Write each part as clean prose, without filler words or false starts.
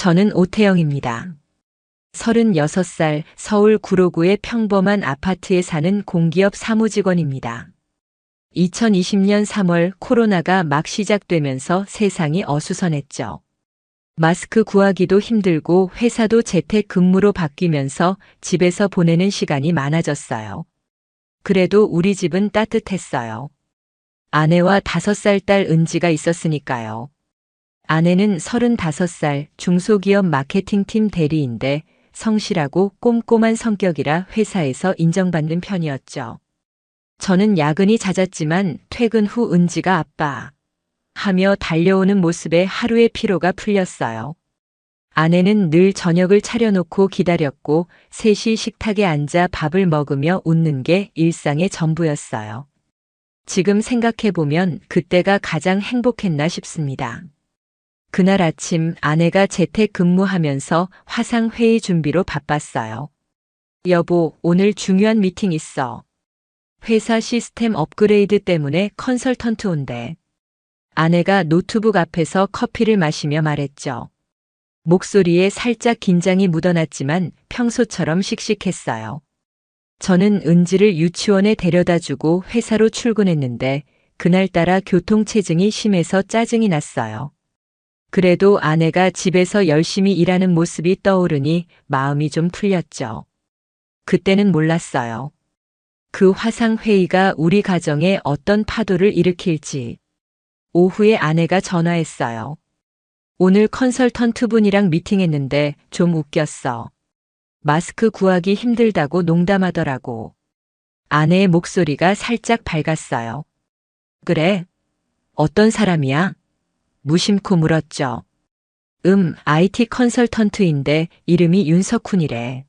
저는 오태영입니다. 36살 서울 구로구의 평범한 아파트에 사는 공기업 사무직원입니다. 2020년 3월 코로나가 막 시작되면서 세상이 어수선했죠. 마스크 구하기도 힘들고 회사도 재택 근무로 바뀌면서 집에서 보내는 시간이 많아졌어요. 그래도 우리 집은 따뜻했어요. 아내와 5살 딸 은지가 있었으니까요. 아내는 35살 중소기업 마케팅팀 대리인데 성실하고 꼼꼼한 성격이라 회사에서 인정받는 편이었죠. 저는 야근이 잦았지만 퇴근 후 은지가 아빠 하며 달려오는 모습에 하루의 피로가 풀렸어요. 아내는 늘 저녁을 차려놓고 기다렸고 셋이 식탁에 앉아 밥을 먹으며 웃는 게 일상의 전부였어요. 지금 생각해보면 그때가 가장 행복했나 싶습니다. 그날 아침 아내가 재택 근무하면서 화상회의 준비로 바빴어요. 여보, 오늘 중요한 미팅 있어. 회사 시스템 업그레이드 때문에 컨설턴트 온대. 아내가 노트북 앞에서 커피를 마시며 말했죠. 목소리에 살짝 긴장이 묻어났지만 평소처럼 씩씩했어요. 저는 은지를 유치원에 데려다주고 회사로 출근했는데 그날따라 교통체증이 심해서 짜증이 났어요. 그래도 아내가 집에서 열심히 일하는 모습이 떠오르니 마음이 좀 풀렸죠. 그때는 몰랐어요. 그 화상회의가 우리 가정에 어떤 파도를 일으킬지. 오후에 아내가 전화했어요. 오늘 컨설턴트 분이랑 미팅했는데 좀 웃겼어. 마스크 구하기 힘들다고 농담하더라고. 아내의 목소리가 살짝 밝았어요. 그래? 어떤 사람이야? 무심코 물었죠. IT 컨설턴트인데 이름이 윤석훈이래.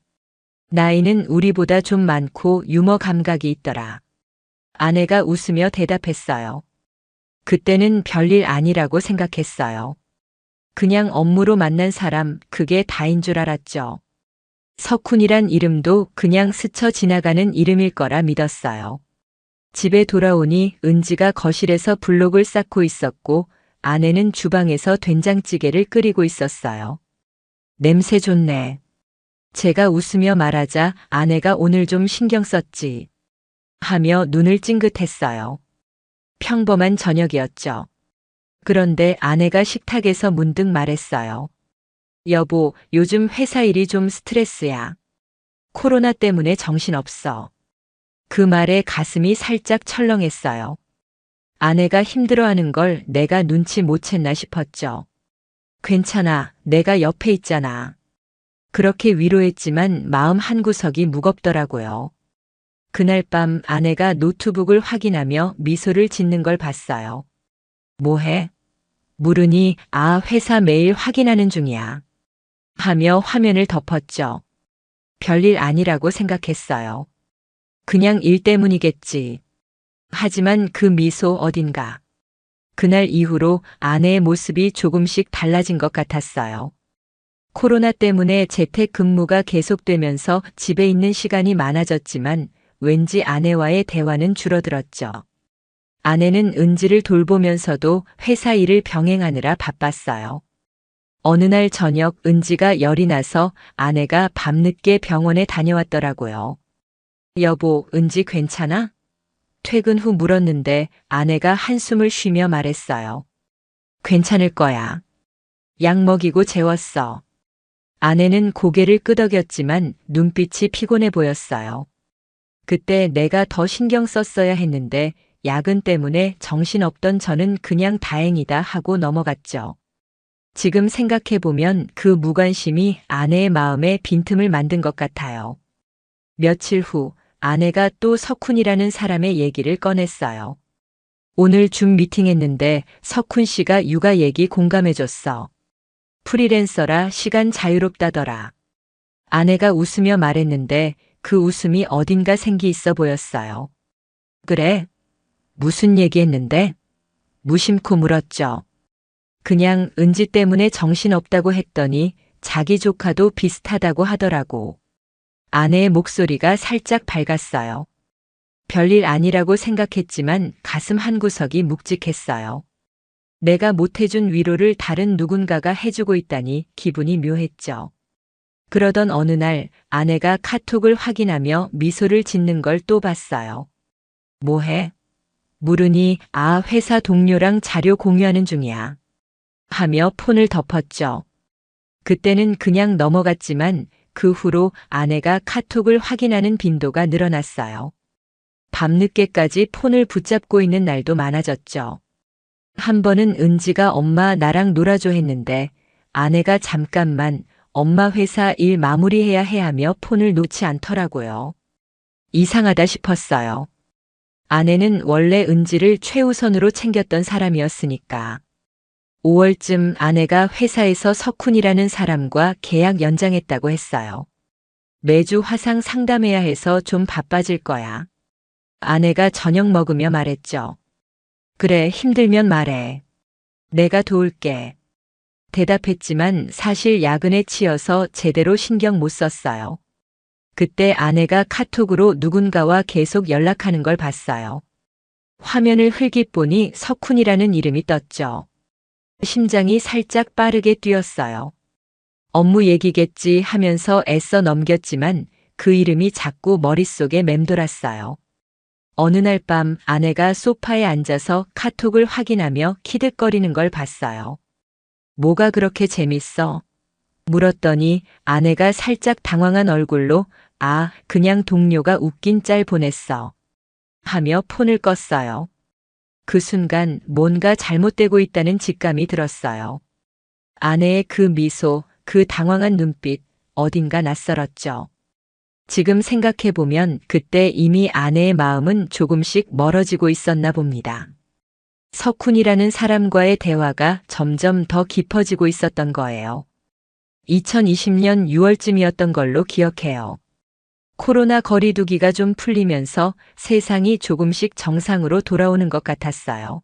나이는 우리보다 좀 많고 유머 감각이 있더라. 아내가 웃으며 대답했어요. 그때는 별일 아니라고 생각했어요. 그냥 업무로 만난 사람, 그게 다인 줄 알았죠. 석훈이란 이름도 그냥 스쳐 지나가는 이름일 거라 믿었어요. 집에 돌아오니 은지가 거실에서 블록을 쌓고 있었고 아내는 주방에서 된장찌개를 끓이고 있었어요. 냄새 좋네. 제가 웃으며 말하자 아내가 오늘 좀 신경 썼지 하며 눈을 찡긋했어요. 평범한 저녁이었죠. 그런데 아내가 식탁에서 문득 말했어요. 여보, 요즘 회사 일이 좀 스트레스야. 코로나 때문에 정신없어. 그 말에 가슴이 살짝 철렁했어요. 아내가 힘들어하는 걸 내가 눈치 못 챘나 싶었죠. 괜찮아, 내가 옆에 있잖아. 그렇게 위로했지만 마음 한구석이 무겁더라고요. 그날 밤 아내가 노트북을 확인하며 미소를 짓는 걸 봤어요. 뭐해? 물으니 회사 메일 확인하는 중이야. 하며 화면을 덮었죠. 별일 아니라고 생각했어요. 그냥 일 때문이겠지. 하지만 그 미소 어딘가. 그날 이후로 아내의 모습이 조금씩 달라진 것 같았어요. 코로나 때문에 재택 근무가 계속되면서 집에 있는 시간이 많아졌지만 왠지 아내와의 대화는 줄어들었죠. 아내는 은지를 돌보면서도 회사 일을 병행하느라 바빴어요. 어느 날 저녁 은지가 열이 나서 아내가 밤늦게 병원에 다녀왔더라고요. 여보, 은지 괜찮아? 퇴근 후 물었는데 아내가 한숨을 쉬며 말했어요. 괜찮을 거야. 약 먹이고 재웠어. 아내는 고개를 끄덕였지만 눈빛이 피곤해 보였어요. 그때 내가 더 신경 썼어야 했는데 야근 때문에 정신없던 저는 그냥 다행이다 하고 넘어갔죠. 지금 생각해보면 그 무관심이 아내의 마음에 빈틈을 만든 것 같아요. 며칠 후 아내가 또 석훈이라는 사람의 얘기를 꺼냈어요. 오늘 줌 미팅했는데 석훈 씨가 육아 얘기 공감해줬어. 프리랜서라 시간 자유롭다더라. 아내가 웃으며 말했는데 그 웃음이 어딘가 생기 있어 보였어요. 그래? 무슨 얘기했는데? 무심코 물었죠. 그냥 은지 때문에 정신없다고 했더니 자기 조카도 비슷하다고 하더라고. 아내의 목소리가 살짝 밝았어요. 별일 아니라고 생각했지만 가슴 한구석이 묵직했어요. 내가 못해준 위로를 다른 누군가가 해주고 있다니 기분이 묘했죠. 그러던 어느 날 아내가 카톡을 확인하며 미소를 짓는 걸 또 봤어요. 뭐해? 물으니 회사 동료랑 자료 공유하는 중이야. 하며 폰을 덮었죠. 그때는 그냥 넘어갔지만 그 후로 아내가 카톡을 확인하는 빈도가 늘어났어요. 밤늦게까지 폰을 붙잡고 있는 날도 많아졌죠. 한 번은 은지가 엄마 나랑 놀아줘 했는데 아내가 잠깐만 엄마 회사 일 마무리해야 해 하며 폰을 놓지 않더라고요. 이상하다 싶었어요. 아내는 원래 은지를 최우선으로 챙겼던 사람이었으니까. 5월쯤 아내가 회사에서 석훈이라는 사람과 계약 연장했다고 했어요. 매주 화상 상담해야 해서 좀 바빠질 거야. 아내가 저녁 먹으며 말했죠. 그래, 힘들면 말해. 내가 도울게. 대답했지만 사실 야근에 치여서 제대로 신경 못 썼어요. 그때 아내가 카톡으로 누군가와 계속 연락하는 걸 봤어요. 화면을 흘깃 보니 석훈이라는 이름이 떴죠. 심장이 살짝 빠르게 뛰었어요. 업무 얘기겠지 하면서 애써 넘겼지만 그 이름이 자꾸 머릿속에 맴돌았어요. 어느 날 밤 아내가 소파에 앉아서 카톡을 확인하며 키득거리는 걸 봤어요. 뭐가 그렇게 재밌어? 물었더니 아내가 살짝 당황한 얼굴로 그냥 동료가 웃긴 짤 보냈어. 하며 폰을 껐어요. 그 순간 뭔가 잘못되고 있다는 직감이 들었어요. 아내의 그 미소, 그 당황한 눈빛, 어딘가 낯설었죠. 지금 생각해보면 그때 이미 아내의 마음은 조금씩 멀어지고 있었나 봅니다. 석훈이라는 사람과의 대화가 점점 더 깊어지고 있었던 거예요. 2020년 6월쯤이었던 걸로 기억해요. 코로나 거리두기가 좀 풀리면서 세상이 조금씩 정상으로 돌아오는 것 같았어요.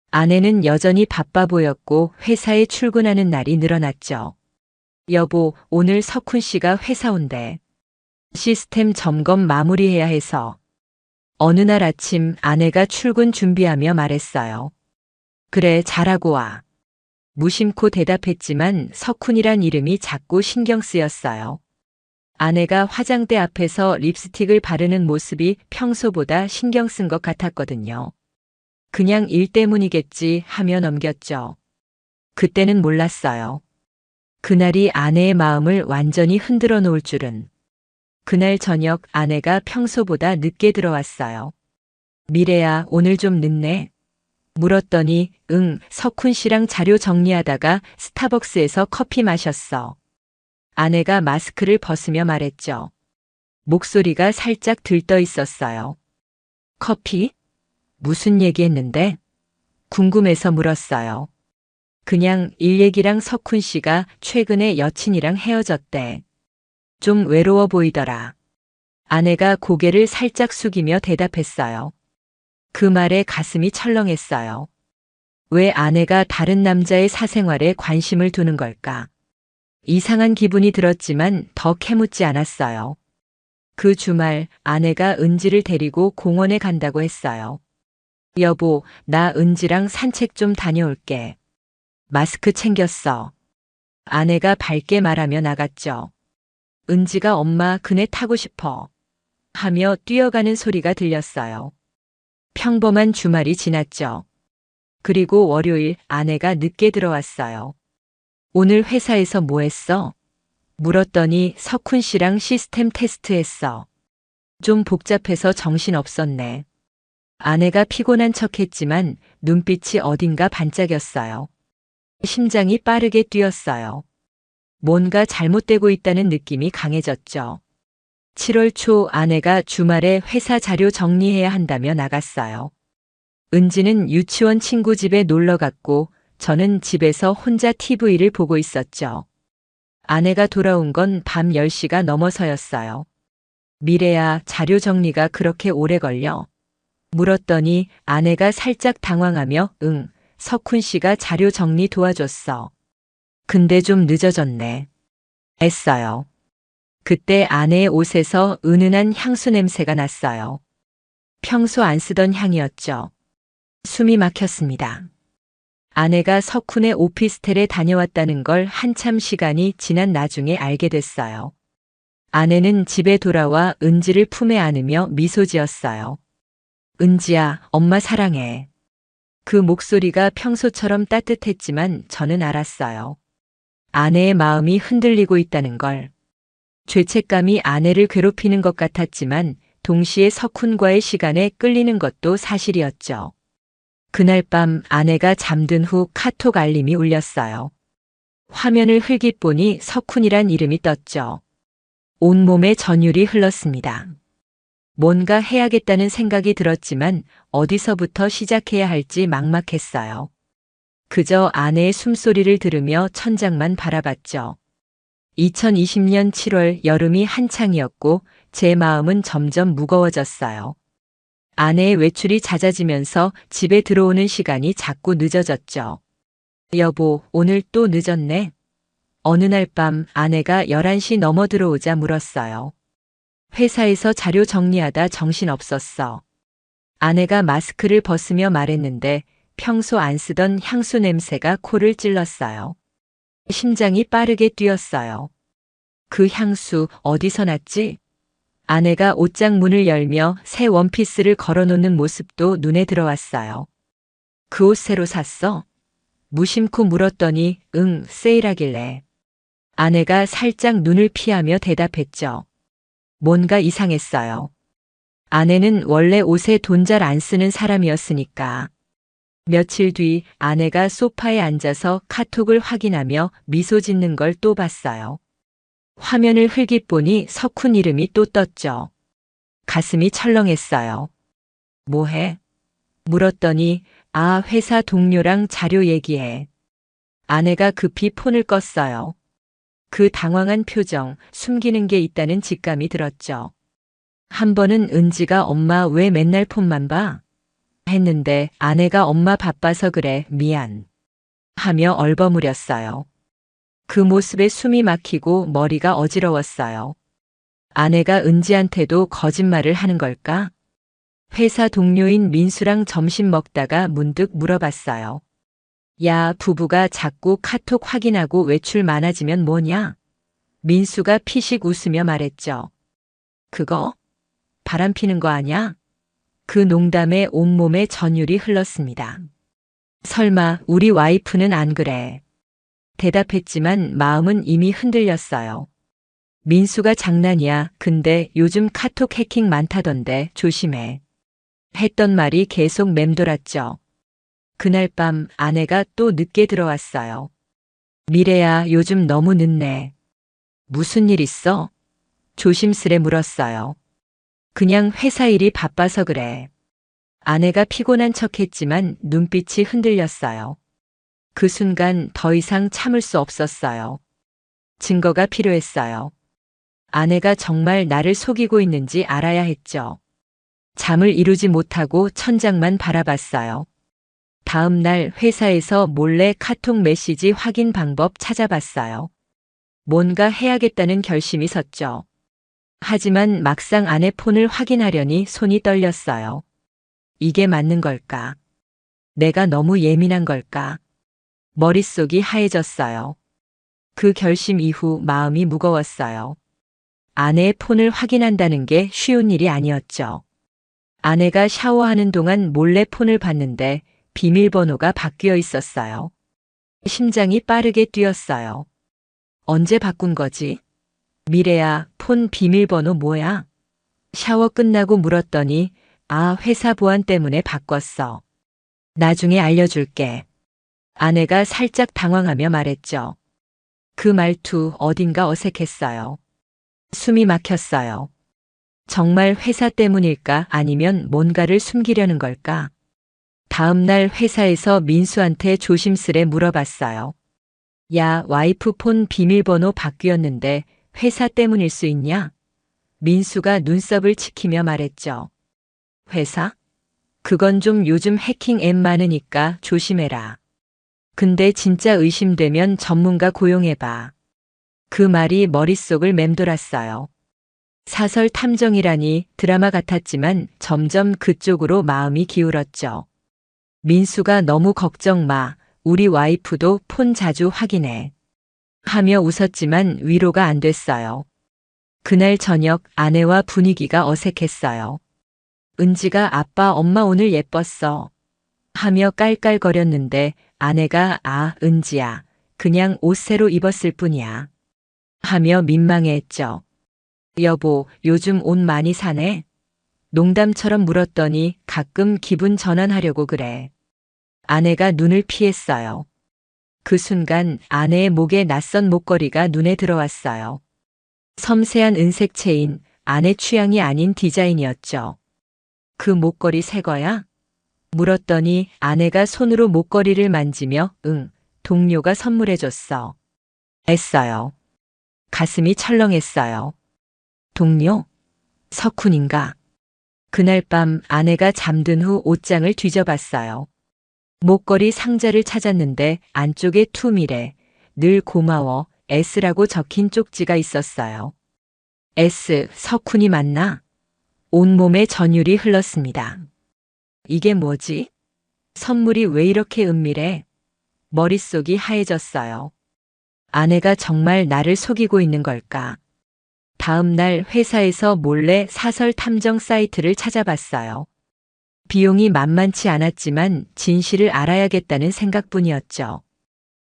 아내는 여전히 바빠 보였고 회사에 출근하는 날이 늘어났죠. 여보, 오늘 석훈 씨가 회사 온대. 시스템 점검 마무리해야 해서. 어느 날 아침 아내가 출근 준비하며 말했어요. 그래, 잘하고 와. 무심코 대답했지만 석훈이란 이름이 자꾸 신경 쓰였어요. 아내가 화장대 앞에서 립스틱을 바르는 모습이 평소보다 신경 쓴 것 같았거든요. 그냥 일 때문이겠지 하며 넘겼죠. 그때는 몰랐어요. 그날이 아내의 마음을 완전히 흔들어 놓을 줄은. 그날 저녁 아내가 평소보다 늦게 들어왔어요. 미래야, 오늘 좀 늦네. 물었더니 석훈 씨랑 자료 정리하다가 스타벅스에서 커피 마셨어. 아내가 마스크를 벗으며 말했죠. 목소리가 살짝 들떠 있었어요. 커피? 무슨 얘기했는데? 궁금해서 물었어요. 그냥 일 얘기랑 석훈 씨가 최근에 여친이랑 헤어졌대. 좀 외로워 보이더라. 아내가 고개를 살짝 숙이며 대답했어요. 그 말에 가슴이 철렁했어요. 왜 아내가 다른 남자의 사생활에 관심을 두는 걸까? 이상한 기분이 들었지만 더 캐묻지 않았어요. 그 주말 아내가 은지를 데리고 공원에 간다고 했어요. 여보, 나 은지랑 산책 좀 다녀올게. 마스크 챙겼어. 아내가 밝게 말하며 나갔죠. 은지가 엄마 그네 타고 싶어. 하며 뛰어가는 소리가 들렸어요. 평범한 주말이 지났죠. 그리고 월요일 아내가 늦게 들어왔어요. 오늘 회사에서 뭐 했어? 물었더니 석훈 씨랑 시스템 테스트했어. 좀 복잡해서 정신 없었네. 아내가 피곤한 척했지만 눈빛이 어딘가 반짝였어요. 심장이 빠르게 뛰었어요. 뭔가 잘못되고 있다는 느낌이 강해졌죠. 7월 초 아내가 주말에 회사 자료 정리해야 한다며 나갔어요. 은지는 유치원 친구 집에 놀러 갔고 저는 집에서 혼자 TV를 보고 있었죠. 아내가 돌아온 건 밤 10시가 넘어서였어요. 미래야, 자료 정리가 그렇게 오래 걸려? 물었더니 아내가 살짝 당황하며 석훈 씨가 자료 정리 도와줬어. 근데 좀 늦어졌네. 했어요. 그때 아내의 옷에서 은은한 향수 냄새가 났어요. 평소 안 쓰던 향이었죠. 숨이 막혔습니다. 아내가 석훈의 오피스텔에 다녀왔다는 걸 한참 시간이 지난 나중에 알게 됐어요. 아내는 집에 돌아와 은지를 품에 안으며 미소 지었어요. 은지야, 엄마 사랑해. 그 목소리가 평소처럼 따뜻했지만 저는 알았어요. 아내의 마음이 흔들리고 있다는 걸. 죄책감이 아내를 괴롭히는 것 같았지만 동시에 석훈과의 시간에 끌리는 것도 사실이었죠. 그날 밤 아내가 잠든 후 카톡 알림이 울렸어요. 화면을 흘깃 보니 석훈이란 이름이 떴죠. 온몸에 전율이 흘렀습니다. 뭔가 해야겠다는 생각이 들었지만 어디서부터 시작해야 할지 막막했어요. 그저 아내의 숨소리를 들으며 천장만 바라봤죠. 2020년 7월 여름이 한창이었고 제 마음은 점점 무거워졌어요. 아내의 외출이 잦아지면서 집에 들어오는 시간이 자꾸 늦어졌죠. 여보, 오늘 또 늦었네. 어느 날 밤 아내가 11시 넘어 들어오자 물었어요. 회사에서 자료 정리하다 정신없었어. 아내가 마스크를 벗으며 말했는데 평소 안 쓰던 향수 냄새가 코를 찔렀어요. 심장이 빠르게 뛰었어요. 그 향수 어디서 났지? 아내가 옷장 문을 열며 새 원피스를 걸어놓는 모습도 눈에 들어왔어요. 그 옷 새로 샀어? 무심코 물었더니 응, 세일하길래. 아내가 살짝 눈을 피하며 대답했죠. 뭔가 이상했어요. 아내는 원래 옷에 돈 잘 안 쓰는 사람이었으니까. 며칠 뒤 아내가 소파에 앉아서 카톡을 확인하며 미소 짓는 걸 또 봤어요. 화면을 흘깃 보니 석훈 이름이 또 떴죠. 가슴이 철렁했어요. 뭐해? 물었더니 회사 동료랑 자료 얘기해. 아내가 급히 폰을 껐어요. 그 당황한 표정, 숨기는 게 있다는 직감이 들었죠. 한 번은 은지가 엄마 왜 맨날 폰만 봐? 했는데 아내가 엄마 바빠서 그래, 미안. 하며 얼버무렸어요. 그 모습에 숨이 막히고 머리가 어지러웠어요. 아내가 은지한테도 거짓말을 하는 걸까? 회사 동료인 민수랑 점심 먹다가 문득 물어봤어요. 야, 부부가 자꾸 카톡 확인하고 외출 많아지면 뭐냐? 민수가 피식 웃으며 말했죠. 그거? 바람 피는 거 아냐? 그 농담에 온몸에 전율이 흘렀습니다. 설마 우리 와이프는 안 그래? 대답했지만 마음은 이미 흔들렸어요. 민수가 장난이야. 근데 요즘 카톡 해킹 많다던데 조심해. 했던 말이 계속 맴돌았죠. 그날 밤 아내가 또 늦게 들어왔어요. 미래야, 요즘 너무 늦네. 무슨 일 있어? 조심스레 물었어요. 그냥 회사 일이 바빠서 그래. 아내가 피곤한 척했지만 눈빛이 흔들렸어요. 그 순간 더 이상 참을 수 없었어요. 증거가 필요했어요. 아내가 정말 나를 속이고 있는지 알아야 했죠. 잠을 이루지 못하고 천장만 바라봤어요. 다음 날 회사에서 몰래 카톡 메시지 확인 방법 찾아봤어요. 뭔가 해야겠다는 결심이 섰죠. 하지만 막상 아내 폰을 확인하려니 손이 떨렸어요. 이게 맞는 걸까? 내가 너무 예민한 걸까? 머릿속이 하얘졌어요. 그 결심 이후 마음이 무거웠어요. 아내의 폰을 확인한다는 게 쉬운 일이 아니었죠. 아내가 샤워하는 동안 몰래 폰을 봤는데 비밀번호가 바뀌어 있었어요. 심장이 빠르게 뛰었어요. 언제 바꾼 거지? 미래야, 폰 비밀번호 뭐야? 샤워 끝나고 물었더니 회사 보안 때문에 바꿨어. 나중에 알려줄게. 아내가 살짝 당황하며 말했죠. 그 말투 어딘가 어색했어요. 숨이 막혔어요. 정말 회사 때문일까 아니면 뭔가를 숨기려는 걸까? 다음 날 회사에서 민수한테 조심스레 물어봤어요. 야, 와이프 폰 비밀번호 바뀌었는데 회사 때문일 수 있냐? 민수가 눈썹을 치키며 말했죠. 회사? 그건 좀 요즘 해킹 앱 많으니까 조심해라. 근데 진짜 의심되면 전문가 고용해봐. 그 말이 머릿속을 맴돌았어요. 사설 탐정이라니 드라마 같았지만 점점 그쪽으로 마음이 기울었죠. 민수가 너무 걱정 마. 우리 와이프도 폰 자주 확인해. 하며 웃었지만 위로가 안 됐어요. 그날 저녁 아내와 분위기가 어색했어요. 은지가 아빠, 엄마 오늘 예뻤어. 하며 깔깔거렸는데 아내가 은지야. 그냥 옷 새로 입었을 뿐이야. 하며 민망해했죠. 여보, 요즘 옷 많이 사네? 농담처럼 물었더니 가끔 기분 전환하려고 그래. 아내가 눈을 피했어요. 그 순간 아내의 목에 낯선 목걸이가 눈에 들어왔어요. 섬세한 은색 체인, 아내 취향이 아닌 디자인이었죠. 그 목걸이 새 거야? 물었더니 아내가 손으로 목걸이를 만지며 응, 동료가 선물해줬어. 했어요. 가슴이 철렁했어요. 동료? 석훈인가? 그날 밤 아내가 잠든 후 옷장을 뒤져봤어요. 목걸이 상자를 찾았는데 안쪽에 투미래, 늘 고마워, S라고 적힌 쪽지가 있었어요. S, 석훈이 맞나? 온몸에 전율이 흘렀습니다. 이게 뭐지? 선물이 왜 이렇게 은밀해? 머릿속이 하얘졌어요. 아내가 정말 나를 속이고 있는 걸까? 다음 날 회사에서 몰래 사설 탐정 사이트를 찾아봤어요. 비용이 만만치 않았지만 진실을 알아야겠다는 생각뿐이었죠.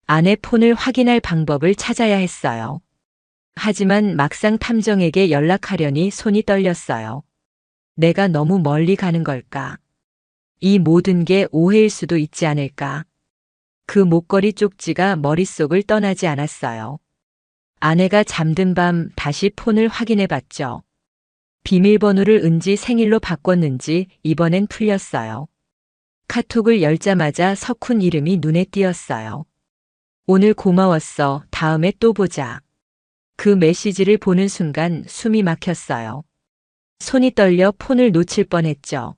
아내 폰을 확인할 방법을 찾아야 했어요. 하지만 막상 탐정에게 연락하려니 손이 떨렸어요. 내가 너무 멀리 가는 걸까? 이 모든 게 오해일 수도 있지 않을까? 그 목걸이 쪽지가 머릿속을 떠나지 않았어요. 아내가 잠든 밤 다시 폰을 확인해 봤죠. 비밀번호를 은지 생일로 바꿨는지 이번엔 풀렸어요. 카톡을 열자마자 석훈 이름이 눈에 띄었어요. 오늘 고마웠어. 다음에 또 보자. 그 메시지를 보는 순간 숨이 막혔어요. 손이 떨려 폰을 놓칠 뻔했죠.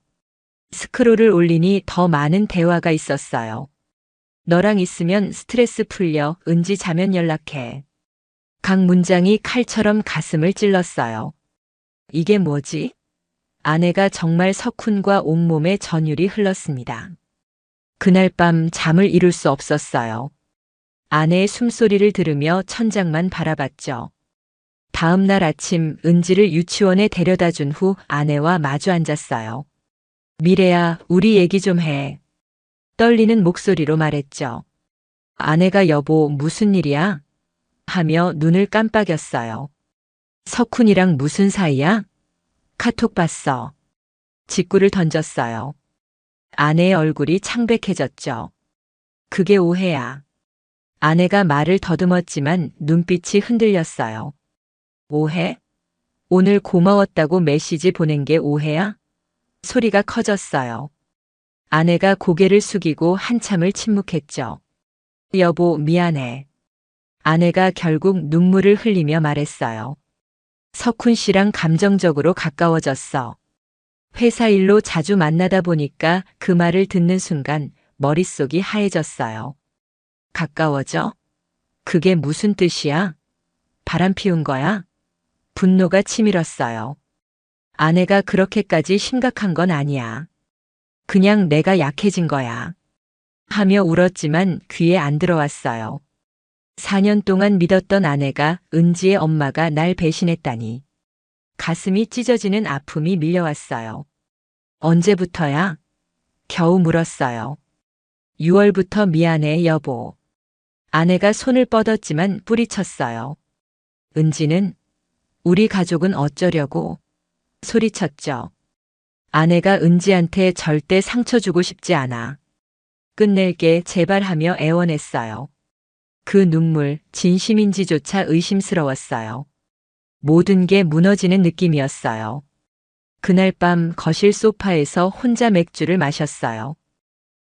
스크롤을 올리니 더 많은 대화가 있었어요. 너랑 있으면 스트레스 풀려. 은지 자면 연락해. 각 문장이 칼처럼 가슴을 찔렀어요. 이게 뭐지? 아내가 정말 석훈과 온몸에 전율이 흘렀습니다. 그날 밤 잠을 이룰 수 없었어요. 아내의 숨소리를 들으며 천장만 바라봤죠. 다음 날 아침 은지를 유치원에 데려다 준 후 아내와 마주 앉았어요. 미래야, 우리 얘기 좀 해. 떨리는 목소리로 말했죠. 아내가 여보, 무슨 일이야? 하며 눈을 깜빡였어요. 석훈이랑 무슨 사이야? 카톡 봤어. 직구를 던졌어요. 아내의 얼굴이 창백해졌죠. 그게 오해야. 아내가 말을 더듬었지만 눈빛이 흔들렸어요. 오해? 오늘 고마웠다고 메시지 보낸 게 오해야? 소리가 커졌어요. 아내가 고개를 숙이고 한참을 침묵했죠. 여보, 미안해. 아내가 결국 눈물을 흘리며 말했어요. 석훈 씨랑 감정적으로 가까워졌어. 회사 일로 자주 만나다 보니까 그 말을 듣는 순간 머릿속이 하얘졌어요. 가까워져? 그게 무슨 뜻이야? 바람 피운 거야? 분노가 치밀었어요. 아내가 그렇게까지 심각한 건 아니야. 그냥 내가 약해진 거야. 하며 울었지만 귀에 안 들어왔어요. 4년 동안 믿었던 아내가, 은지의 엄마가 날 배신했다니. 가슴이 찢어지는 아픔이 밀려왔어요. 언제부터야? 겨우 물었어요. 6월부터 미안해, 여보. 아내가 손을 뻗었지만 뿌리쳤어요. 은지는? 우리 가족은 어쩌려고? 소리쳤죠. 아내가 은지한테 절대 상처 주고 싶지 않아. 끝낼게 제발 하며 애원했어요. 그 눈물, 진심인지조차 의심스러웠어요. 모든 게 무너지는 느낌이었어요. 그날 밤 거실 소파에서 혼자 맥주를 마셨어요.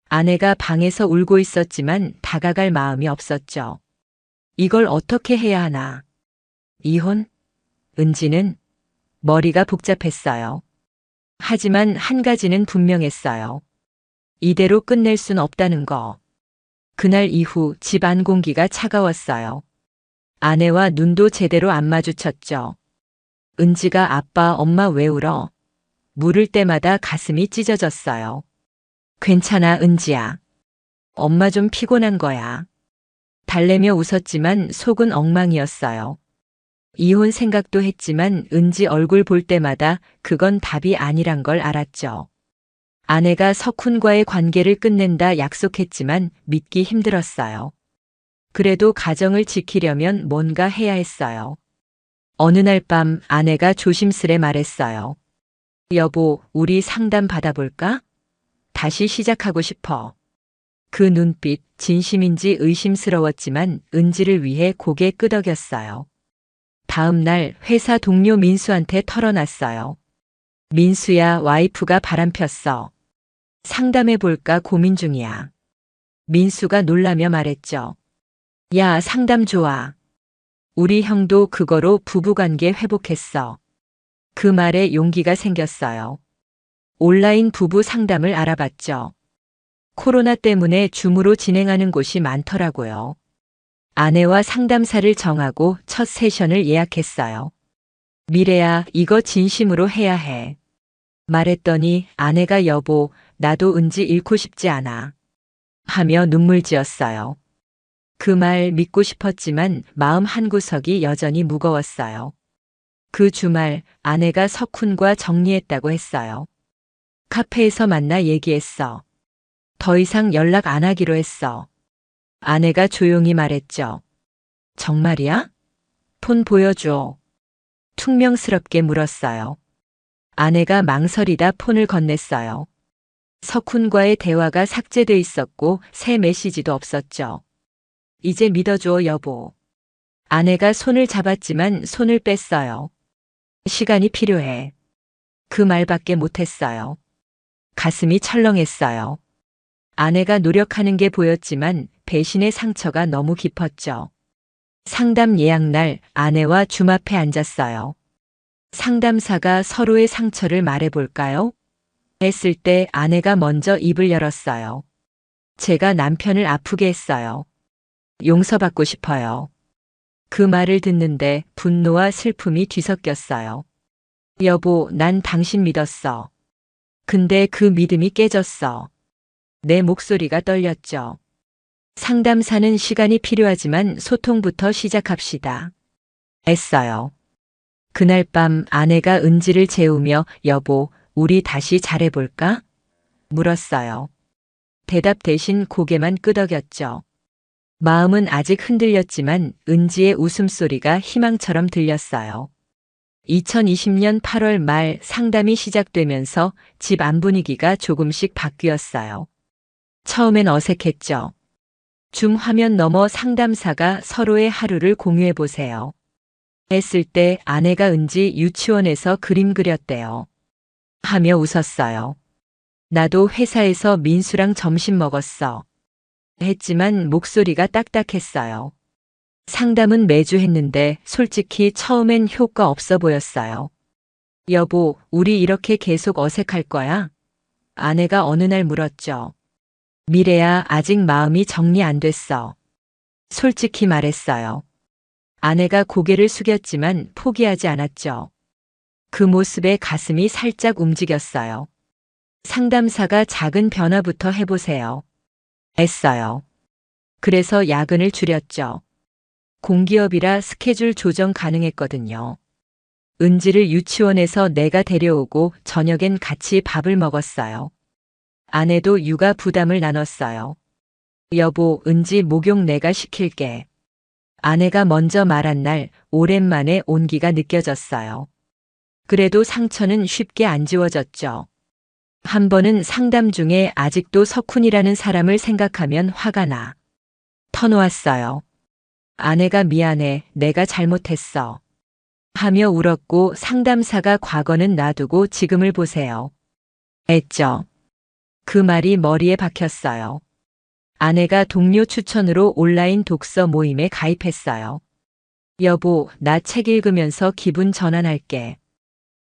아내가 방에서 울고 있었지만 다가갈 마음이 없었죠. 이걸 어떻게 해야 하나? 이혼? 은지는? 머리가 복잡했어요. 하지만 한 가지는 분명했어요. 이대로 끝낼 순 없다는 거. 그날 이후 집 안 공기가 차가웠어요. 아내와 눈도 제대로 안 마주쳤죠. 은지가 아빠, 엄마 왜 울어? 물을 때마다 가슴이 찢어졌어요. 괜찮아, 은지야. 엄마 좀 피곤한 거야. 달래며 웃었지만 속은 엉망이었어요. 이혼 생각도 했지만 은지 얼굴 볼 때마다 그건 답이 아니란 걸 알았죠. 아내가 석훈과의 관계를 끝낸다 약속했지만 믿기 힘들었어요. 그래도 가정을 지키려면 뭔가 해야 했어요. 어느 날 밤 아내가 조심스레 말했어요. 여보, 우리 상담 받아볼까? 다시 시작하고 싶어. 그 눈빛, 진심인지 의심스러웠지만 은지를 위해 고개 끄덕였어요. 다음 날 회사 동료 민수한테 털어놨어요. 민수야, 와이프가 바람 폈어. 상담해볼까 고민 중이야. 민수가 놀라며 말했죠. 야, 상담 좋아. 우리 형도 그거로 부부관계 회복했어. 그 말에 용기가 생겼어요. 온라인 부부 상담을 알아봤죠. 코로나 때문에 줌으로 진행하는 곳이 많더라고요. 아내와 상담사를 정하고 첫 세션을 예약했어요. 미래야, 이거 진심으로 해야 해. 말했더니 아내가 여보, 나도 은지 잃고 싶지 않아. 하며 눈물 지었어요. 그 말 믿고 싶었지만 마음 한구석이 여전히 무거웠어요. 그 주말 아내가 석훈과 정리했다고 했어요. 카페에서 만나 얘기했어. 더 이상 연락 안 하기로 했어. 아내가 조용히 말했죠. 정말이야? 폰 보여줘. 퉁명스럽게 물었어요. 아내가 망설이다 폰을 건넸어요. 석훈과의 대화가 삭제돼 있었고 새 메시지도 없었죠. 이제 믿어줘, 여보. 아내가 손을 잡았지만 손을 뺐어요. 시간이 필요해. 그 말밖에 못했어요. 가슴이 철렁했어요. 아내가 노력하는 게 보였지만 배신의 상처가 너무 깊었죠. 상담 예약날 아내와 줌 앞에 앉았어요. 상담사가 서로의 상처를 말해볼까요? 했을 때 아내가 먼저 입을 열었어요. 제가 남편을 아프게 했어요. 용서받고 싶어요. 그 말을 듣는데 분노와 슬픔이 뒤섞였어요. 여보, 난 당신 믿었어. 근데 그 믿음이 깨졌어. 내 목소리가 떨렸죠. 상담사는 시간이 필요하지만 소통부터 시작합시다. 애써요. 그날 밤 아내가 은지를 재우며 여보, 우리 다시 잘해볼까? 물었어요. 대답 대신 고개만 끄덕였죠. 마음은 아직 흔들렸지만 은지의 웃음소리가 희망처럼 들렸어요. 2020년 8월 말 상담이 시작되면서 집 안 분위기가 조금씩 바뀌었어요. 처음엔 어색했죠. 줌 화면 너머 상담사가 서로의 하루를 공유해보세요. 했을 때 아내가 은지 유치원에서 그림 그렸대요. 하며 웃었어요. 나도 회사에서 민수랑 점심 먹었어. 했지만 목소리가 딱딱했어요. 상담은 매주 했는데 솔직히 처음엔 효과 없어 보였어요. 여보, 우리 이렇게 계속 어색할 거야? 아내가 어느 날 물었죠. 미래야, 아직 마음이 정리 안 됐어. 솔직히 말했어요. 아내가 고개를 숙였지만 포기하지 않았죠. 그 모습에 가슴이 살짝 움직였어요. 상담사가 작은 변화부터 해보세요. 애써요. 그래서 야근을 줄였죠. 공기업이라 스케줄 조정 가능했거든요. 은지를 유치원에서 내가 데려오고 저녁엔 같이 밥을 먹었어요. 아내도 육아 부담을 나눴어요. 여보, 은지 목욕 내가 시킬게. 아내가 먼저 말한 날 오랜만에 온기가 느껴졌어요. 그래도 상처는 쉽게 안 지워졌죠. 한 번은 상담 중에 아직도 석훈이라는 사람을 생각하면 화가 나. 터놓았어요. 아내가 미안해, 내가 잘못했어. 하며 울었고 상담사가 과거는 놔두고 지금을 보세요. 했죠. 그 말이 머리에 박혔어요. 아내가 동료 추천으로 온라인 독서 모임에 가입했어요. 여보, 나 책 읽으면서 기분 전환할게.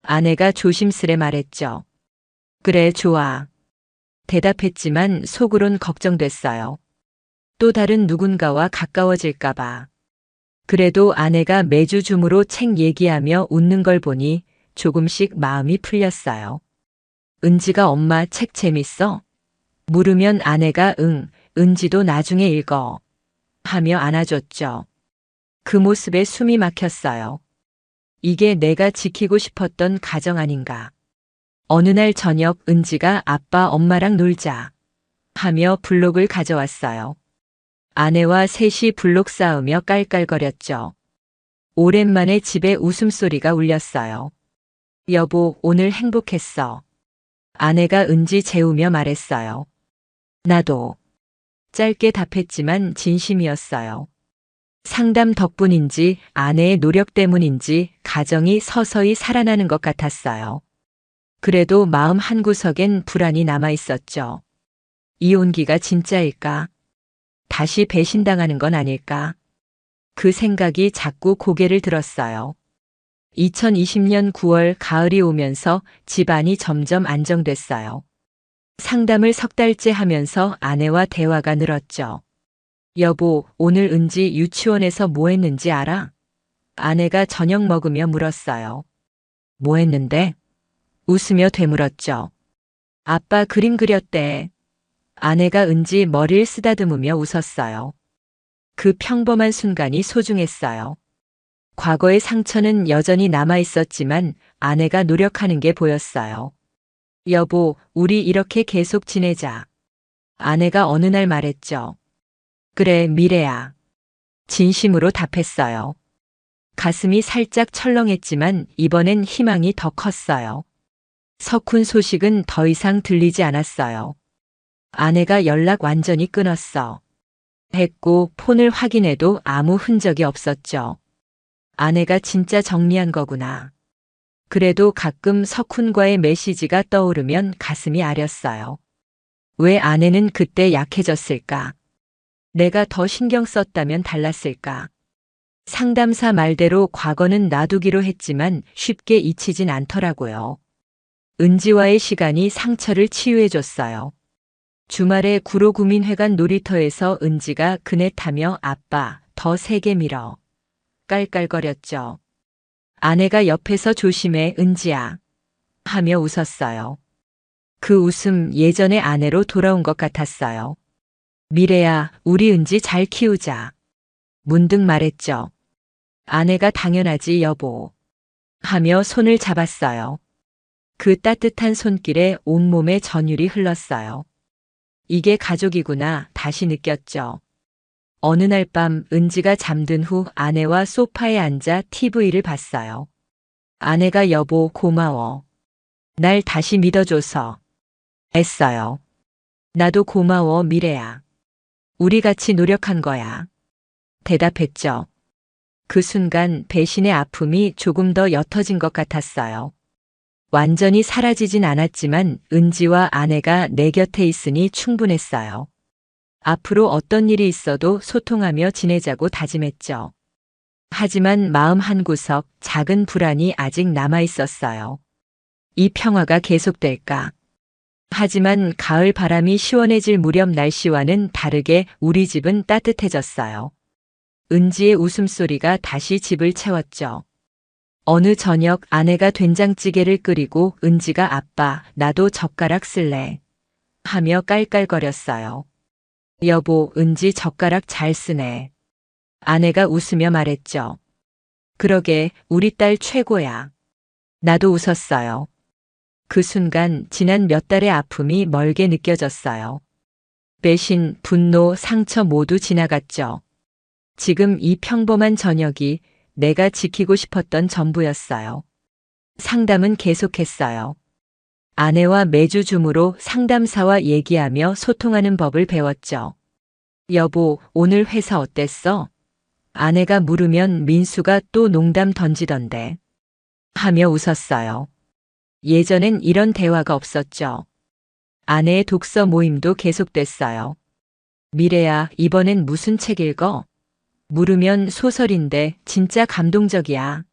아내가 조심스레 말했죠. 그래, 좋아. 대답했지만 속으론 걱정됐어요. 또 다른 누군가와 가까워질까봐. 그래도 아내가 매주 줌으로 책 얘기하며 웃는 걸 보니 조금씩 마음이 풀렸어요. 은지가 엄마 책 재밌어? 물으면 아내가 응, 은지도 나중에 읽어. 하며 안아줬죠. 그 모습에 숨이 막혔어요. 이게 내가 지키고 싶었던 가정 아닌가. 어느 날 저녁 은지가 아빠 엄마랑 놀자 하며 블록을 가져왔어요. 아내와 셋이 블록 쌓으며 깔깔거렸죠. 오랜만에 집에 웃음소리가 울렸어요. 여보, 오늘 행복했어. 아내가 은지 재우며 말했어요. 나도. 짧게 답했지만 진심이었어요. 상담 덕분인지 아내의 노력 때문인지 가정이 서서히 살아나는 것 같았어요. 그래도 마음 한구석엔 불안이 남아 있었죠. 이 온기가 진짜일까? 다시 배신당하는 건 아닐까? 그 생각이 자꾸 고개를 들었어요. 2020년 9월 가을이 오면서 집안이 점점 안정됐어요. 상담을 석 달째 하면서 아내와 대화가 늘었죠. 여보, 오늘 은지 유치원에서 뭐 했는지 알아? 아내가 저녁 먹으며 물었어요. 뭐 했는데? 웃으며 되물었죠. 아빠 그림 그렸대. 아내가 은지 머리를 쓰다듬으며 웃었어요. 그 평범한 순간이 소중했어요. 과거의 상처는 여전히 남아 있었지만 아내가 노력하는 게 보였어요. 여보, 우리 이렇게 계속 지내자. 아내가 어느 날 말했죠. 그래, 미래야. 진심으로 답했어요. 가슴이 살짝 철렁했지만 이번엔 희망이 더 컸어요. 석훈 소식은 더 이상 들리지 않았어요. 아내가 연락 완전히 끊었어. 했고 폰을 확인해도 아무 흔적이 없었죠. 아내가 진짜 정리한 거구나. 그래도 가끔 석훈과의 메시지가 떠오르면 가슴이 아렸어요. 왜 아내는 그때 약해졌을까? 내가 더 신경 썼다면 달랐을까? 상담사 말대로 과거는 놔두기로 했지만 쉽게 잊히진 않더라고요. 은지와의 시간이 상처를 치유해줬어요. 주말에 구로구민회관 놀이터에서 은지가 그네 타며 아빠 더 세게 밀어 깔깔거렸죠. 아내가 옆에서 조심해 은지야 하며 웃었어요. 그 웃음 예전의 아내로 돌아온 것 같았어요. 미래야, 우리 은지 잘 키우자. 문득 말했죠. 아내가 당연하지 여보 하며 손을 잡았어요. 그 따뜻한 손길에 온몸에 전율이 흘렀어요. 이게 가족이구나 다시 느꼈죠. 어느 날 밤 은지가 잠든 후 아내와 소파에 앉아 TV를 봤어요. 아내가 여보 고마워. 날 다시 믿어줘서. 했어요. 나도 고마워 미래야. 우리 같이 노력한 거야. 대답했죠. 그 순간 배신의 아픔이 조금 더 옅어진 것 같았어요. 완전히 사라지진 않았지만 은지와 아내가 내 곁에 있으니 충분했어요. 앞으로 어떤 일이 있어도 소통하며 지내자고 다짐했죠. 하지만 마음 한구석 작은 불안이 아직 남아 있었어요. 이 평화가 계속될까? 하지만 가을 바람이 시원해질 무렵 날씨와는 다르게 우리 집은 따뜻해졌어요. 은지의 웃음소리가 다시 집을 채웠죠. 어느 저녁 아내가 된장찌개를 끓이고 은지가 아빠, 나도 젓가락 쓸래. 하며 깔깔거렸어요. 여보, 은지 젓가락 잘 쓰네. 아내가 웃으며 말했죠. 그러게, 우리 딸 최고야. 나도 웃었어요. 그 순간 지난 몇 달의 아픔이 멀게 느껴졌어요. 배신, 분노, 상처 모두 지나갔죠. 지금 이 평범한 저녁이 내가 지키고 싶었던 전부였어요. 상담은 계속했어요. 아내와 매주 줌으로 상담사와 얘기하며 소통하는 법을 배웠죠. 여보, 오늘 회사 어땠어? 아내가 물으면 민수가 또 농담 던지던데. 하며 웃었어요. 예전엔 이런 대화가 없었죠. 아내의 독서 모임도 계속됐어요. 미래야, 이번엔 무슨 책 읽어? 물으면 소설인데 진짜 감동적이야.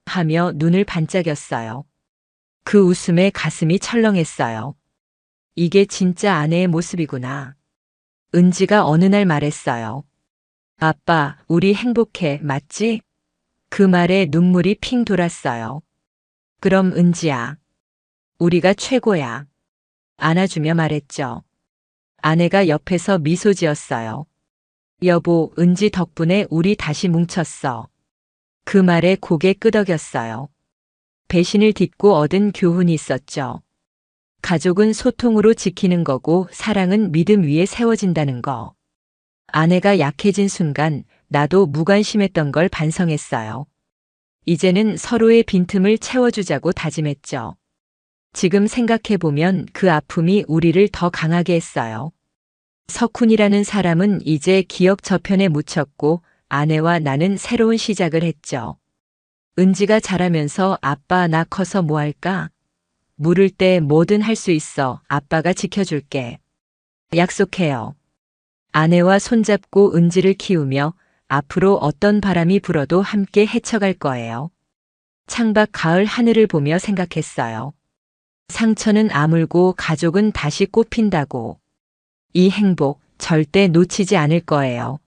하며 눈을 반짝였어요. 그 웃음에 가슴이 철렁했어요. 이게 진짜 아내의 모습이구나. 은지가 어느 날 말했어요. 아빠, 우리 행복해, 맞지? 그 말에 눈물이 핑 돌았어요. 그럼 은지야, 우리가 최고야. 안아주며 말했죠. 아내가 옆에서 미소 지었어요. 여보, 은지 덕분에 우리 다시 뭉쳤어. 그 말에 고개 끄덕였어요. 배신을 딛고 얻은 교훈이 있었죠. 가족은 소통으로 지키는 거고 사랑은 믿음 위에 세워진다는 거. 아내가 약해진 순간 나도 무관심했던 걸 반성했어요. 이제는 서로의 빈틈을 채워주자고 다짐했죠. 지금 생각해보면 그 아픔이 우리를 더 강하게 했어요. 석훈이라는 사람은 이제 기억 저편에 묻혔고 아내와 나는 새로운 시작을 했죠. 은지가 자라면서 아빠 나 커서 뭐 할까? 물을 때 뭐든 할 수 있어. 아빠가 지켜줄게. 약속해요. 아내와 손잡고 은지를 키우며 앞으로 어떤 바람이 불어도 함께 헤쳐갈 거예요. 창밖 가을 하늘을 보며 생각했어요. 상처는 아물고 가족은 다시 꽃핀다고. 이 행복 절대 놓치지 않을 거예요.